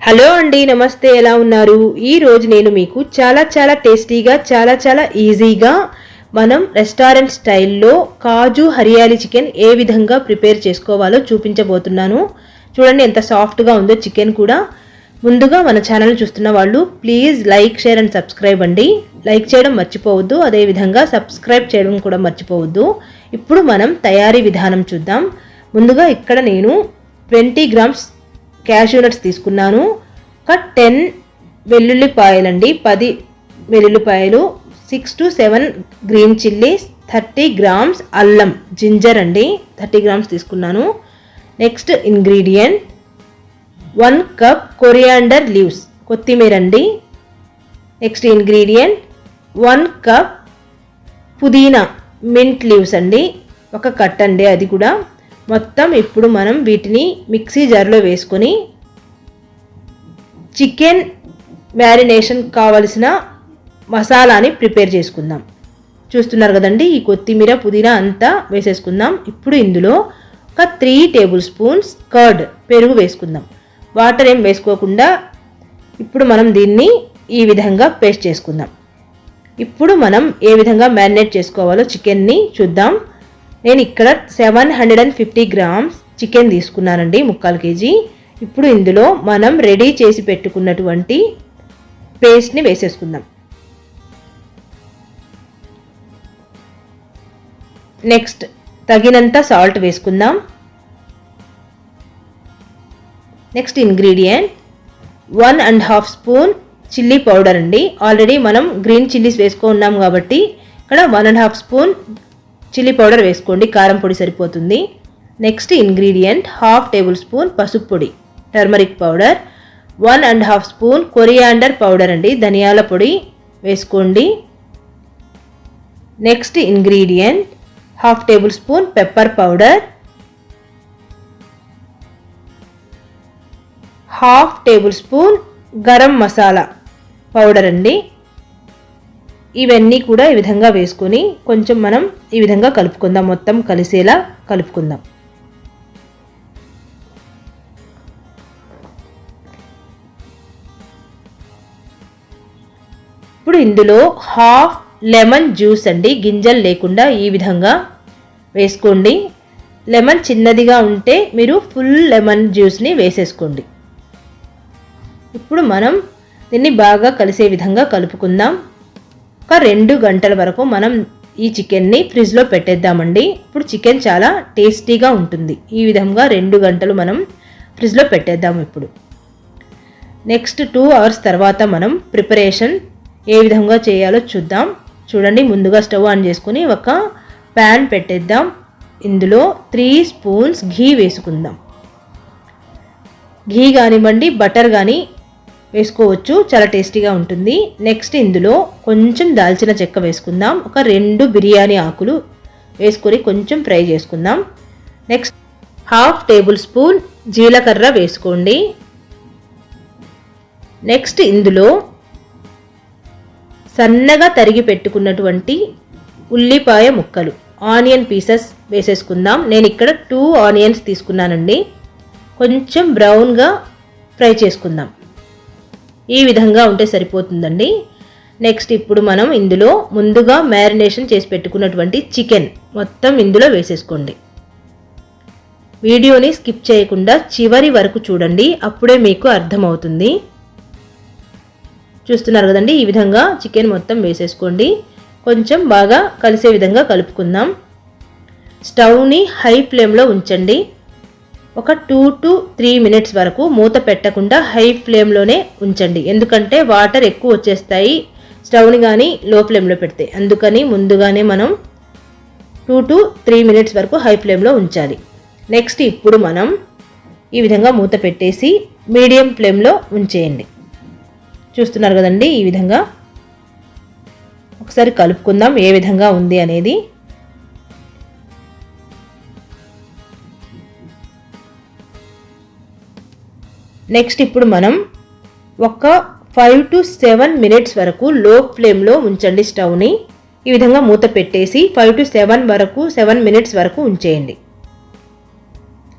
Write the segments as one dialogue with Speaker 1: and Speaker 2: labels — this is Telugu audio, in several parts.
Speaker 1: హలో అండి, నమస్తే. ఎలా ఉన్నారు? ఈ రోజు నేను మీకు చాలా టేస్టీగా చాలా ఈజీగా మనం రెస్టారెంట్ స్టైల్లో కాజు హరియాలి చికెన్ ఏ విధంగా ప్రిపేర్ చేసుకోవాలో చూపించబోతున్నాను. చూడండి ఎంత సాఫ్ట్గా ఉందో చికెన్ కూడా. ముందుగా మన ఛానల్ చూస్తున్న వాళ్ళు please like, share and subscribe అండి. లైక్ చేయడం మర్చిపోవద్దు, అదేవిధంగా సబ్స్క్రైబ్ చేయడం కూడా మర్చిపోవద్దు. ఇప్పుడు మనం తయారీ విధానం చూద్దాం. ముందుగా ఇక్కడ నేను 20 గ్రామ్స్ క్యాష్యూ నట్స్ తీసుకున్నాను. ఒక 10 వెల్లుల్లిపాయలండి, 10 వెల్లుల్లిపాయలు, 6 to 7 గ్రీన్ చిల్లీస్, 30 గ్రామ్స్ అల్లం జింజర్ అండి, 30 గ్రామ్స్ తీసుకున్నాను. Next ingredient 1 cup coriander leaves, కొత్తిమీర అండి. నెక్స్ట్ ఇంగ్రీడియంట్ 1 కప్ పుదీనా మింట్ లీవ్స్ అండి, ఒక కట్ అండి అది కూడా. మొత్తం ఇప్పుడు మనం వీటిని మిక్సీ జార్లో వేసుకొని చికెన్ మ్యారినేషన్ కావలసిన మసాలాని ప్రిపేర్ చేసుకుందాం. చూస్తున్నారు కదండి, ఈ కొత్తిమీర పుదీనా అంతా వేసేసుకుందాం. ఇప్పుడు ఇందులో ఒక 3 టేబుల్ స్పూన్స్ కర్డ్, పెరుగు వేసుకుందాం. వాటర్ ఏం వేసుకోకుండా ఇప్పుడు మనం దీన్ని ఈ విధంగా పేస్ట్ చేసుకుందాం. ఇప్పుడు మనం ఏ విధంగా మ్యారినేట్ చేసుకోవాలో చికెన్ని చూద్దాం. నేను ఇక్కడ 750 గ్రామ్స్ చికెన్ తీసుకున్నానండి, 1/4 కేజీ. ఇప్పుడు ఇందులో మనం రెడీ చేసి పెట్టుకున్నటువంటి పేస్ట్ని వేసేసుకుందాం. నెక్స్ట్ తగినంత సాల్ట్ వేసుకుందాం. Next ingredient 1.5 spoon chilli powder అండి. ఆల్రెడీ మనం గ్రీన్ చిల్లీస్ వేసుకున్నాం కాబట్టి ఇక్కడ 1.5 స్పూన్ చిల్లీ పౌడర్ వేసుకోండి, కారం పొడి సరిపోతుంది. నెక్స్ట్ ఇంగ్రీడియంట్ 1/2 టేబుల్ స్పూన్ పసుపు పొడి, turmeric powder, 1.5 spoon coriander powder అండి, ధనియాల పొడి వేసుకోండి. Next ingredient 1/2 table spoon pepper powder, 1/2 table spoon garam masala powder అండి. ఇవన్నీ కూడా ఈ విధంగా వేసుకొని కొంచెం మనం ఈ విధంగా కలుపుకుందాం, మొత్తం కలిసేలా కలుపుకుందాం. ఇప్పుడు ఇందులో 1/2 లెమన్ జ్యూస్ అండి, గింజలు లేకుండా ఈ విధంగా వేసుకోండి. లెమన్ చిన్నదిగా ఉంటే మీరు ఫుల్ లెమన్ జ్యూస్ని వేసేసుకోండి. ఇప్పుడు మనం దీన్ని బాగా కలిసే విధంగా కలుపుకుందాం. ఒక 2 గంటల వరకు మనం ఈ చికెన్ని ఫ్రిడ్జ్లో పెట్టేద్దామండి. ఇప్పుడు చికెన్ చాలా టేస్టీగా ఉంటుంది. ఈ విధంగా 2 గంటలు మనం ఫ్రిడ్జ్లో పెట్టేద్దాము. ఇప్పుడు నెక్స్ట్ 2 అవర్స్ తర్వాత మనం ప్రిపరేషన్ ఏ విధంగా చేయాలో చూద్దాం. చూడండి, ముందుగా స్టవ్ ఆన్ చేసుకుని ఒక ప్యాన్ పెట్టేద్దాం. ఇందులో 3 స్పూన్స్ ఘీ వేసుకుందాం. ఘీ కానివ్వండి, బటర్ కానీ వేసుకోవచ్చు, చాలా టేస్టీగా ఉంటుంది. నెక్స్ట్ ఇందులో కొంచెం దాల్చిన చెక్క వేసుకుందాం. ఒక 2 బిర్యానీ ఆకులు వేసుకొని కొంచెం ఫ్రై చేసుకుందాం. నెక్స్ట్ 1/2 టేబుల్ స్పూన్ జీలకర్ర వేసుకోండి. నెక్స్ట్ ఇందులో సన్నగా తరిగి పెట్టుకున్నటువంటి ఉల్లిపాయ ముక్కలు, ఆనియన్ పీసెస్ వేసేసుకుందాం. నేను ఇక్కడ 2 ఆనియన్స్ తీసుకున్నానండి. కొంచెం బ్రౌన్గా ఫ్రై చేసుకుందాం. ఈ విధంగా ఉంటే సరిపోతుందండి. నెక్స్ట్ ఇప్పుడు మనం ఇందులో ముందుగా మ్యారినేషన్ చేసి పెట్టుకున్నటువంటి చికెన్ మొత్తం ఇందులో వేసేసుకోండి. వీడియోని స్కిప్ చేయకుండా చివరి వరకు చూడండి, అప్పుడే మీకు అర్థమవుతుంది. చూస్తున్నారు కదండి, ఈ విధంగా చికెన్ మొత్తం వేసేసుకోండి. కొంచెం బాగా కలిసే విధంగా కలుపుకుందాం. స్టవ్ని హై ఫ్లేమ్లో ఉంచండి. ఒక 2 to 3 మినిట్స్ వరకు మూత పెట్టకుండా హై ఫ్లేమ్లోనే ఉంచండి, ఎందుకంటే వాటర్ ఎక్కువ వచ్చేస్తాయి స్టవ్ని కానీ లో ఫ్లేమ్లో పెడితే. అందుకని ముందుగానే మనం 2 to 3 మినిట్స్ వరకు హై ఫ్లేమ్లో ఉంచాలి. నెక్స్ట్ ఇప్పుడు మనం ఈ విధంగా మూత పెట్టేసి మీడియం ఫ్లేమ్లో ఉంచేయండి. చూస్తున్నారు కదండి, ఈ విధంగా ఒకసారి కలుపుకుందాం ఏ విధంగా ఉంది అనేది. నెక్స్ట్ ఇప్పుడు మనం ఒక 5 to 7 మినిట్స్ వరకు లో ఫ్లేమ్లో ఉంచండి స్టవ్ని. ఈ విధంగా మూత పెట్టేసి 5 to 7 మినిట్స్ వరకు ఉంచేయండి.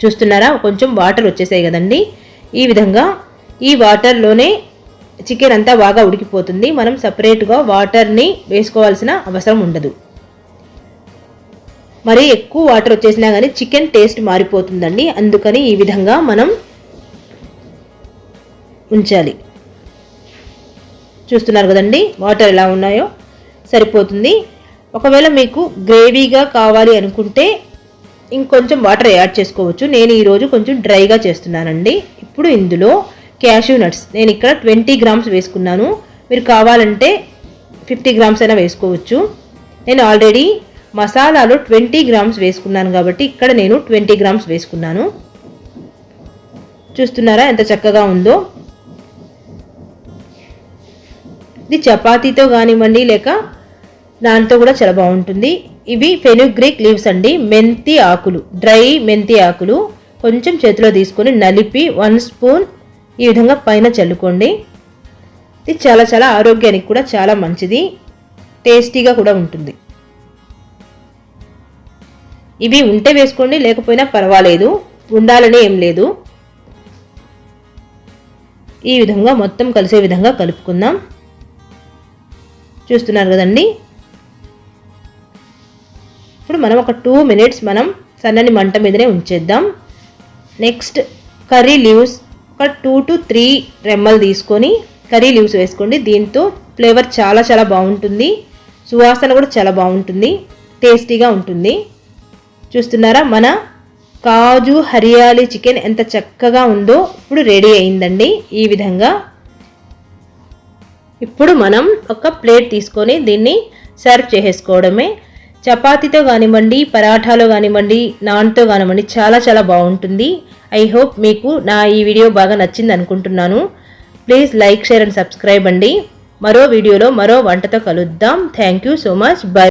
Speaker 1: చూస్తున్నారా కొంచెం వాటర్ వచ్చేసాయి కదండి. ఈ విధంగా ఈ వాటర్లోనే చికెన్ అంతా బాగా ఉడికిపోతుంది. మనం సపరేట్గా వాటర్ని వేసుకోవాల్సిన అవసరం ఉండదు. మరి ఎక్కువ వాటర్ వచ్చేసినా కానీ చికెన్ టేస్ట్ మారిపోతుందండి. అందుకని ఈ విధంగా మనం ఉంచాలి. చూస్తున్నారు కదండి వాటర్ ఎలా ఉన్నాయో, సరిపోతుంది. ఒకవేళ మీకు గ్రేవీగా కావాలి అనుకుంటే ఇంకొంచెం వాటర్ యాడ్ చేసుకోవచ్చు. నేను ఈరోజు కొంచెం డ్రైగా చేస్తున్నానండి. ఇప్పుడు ఇందులో క్యాష్యూ నట్స్ నేను ఇక్కడ 20 గ్రామ్స్ వేసుకున్నాను. మీరు కావాలంటే 50 గ్రామ్స్ అయినా వేసుకోవచ్చు. నేను ఆల్రెడీ మసాలాలో 20 గ్రామ్స్ వేసుకున్నాను కాబట్టి ఇక్కడ నేను 20 గ్రామ్స్ వేసుకున్నాను. చూస్తున్నారా ఎంత చక్కగా ఉందో. ఇది చపాతీతో కానివ్వండి లేక దాంతో కూడా చాలా బాగుంటుంది. ఇవి ఫెనుగ్రీక్ లీవ్స్ అండి, మెంతి ఆకులు, డ్రై మెంతి ఆకులు. కొంచెం చేతిలో తీసుకొని నలిపి 1 స్పూన్ ఈ విధంగా పైన చల్లుకోండి. ఇది చాలా చాలా ఆరోగ్యానికి కూడా చాలా మంచిది, టేస్టీగా కూడా ఉంటుంది. ఇవి ఉంటే వేసుకోండి, లేకపోయినా పర్వాలేదు, ఉండాలని ఏం లేదు. ఈ విధంగా మొత్తం కలిసే విధంగా కలుపుకుందాం. చూస్తున్నారు కదండి. ఇప్పుడు మనం ఒక 2 మినిట్స్ మనం సన్నని మంట మీదనే ఉంచేద్దాం. నెక్స్ట్ కర్రీ లీవ్స్ ఒక 2 to 3 రెమ్మలు తీసుకొని కర్రీ లీవ్స్ వేసుకోండి. దీంతో ఫ్లేవర్ చాలా చాలా బాగుంటుంది, సువాసన కూడా చాలా బాగుంటుంది, టేస్టీగా ఉంటుంది. చూస్తున్నారా మన కాజు హరియాలి చికెన్ ఎంత చక్కగా ఉందో ఇప్పుడు రెడీ అయిందండి. ఈ విధంగా ఇప్పుడు మనం ఒక ప్లేట్ తీసుకొని దీన్ని సర్వ్ చేసేసుకోవడమే. చపాతీతో కానివ్వండి, పరాఠాలో కానివ్వండి, నాన్తో కానివ్వండి చాలా చాలా బాగుంటుంది. ఐ హోప్ మీకు నా ఈ వీడియో బాగా నచ్చింది అనుకుంటున్నాను. Please like, share and subscribe అండి. మరో వీడియోలో మరో వంటతో కలుద్దాం. Thank you so much. By.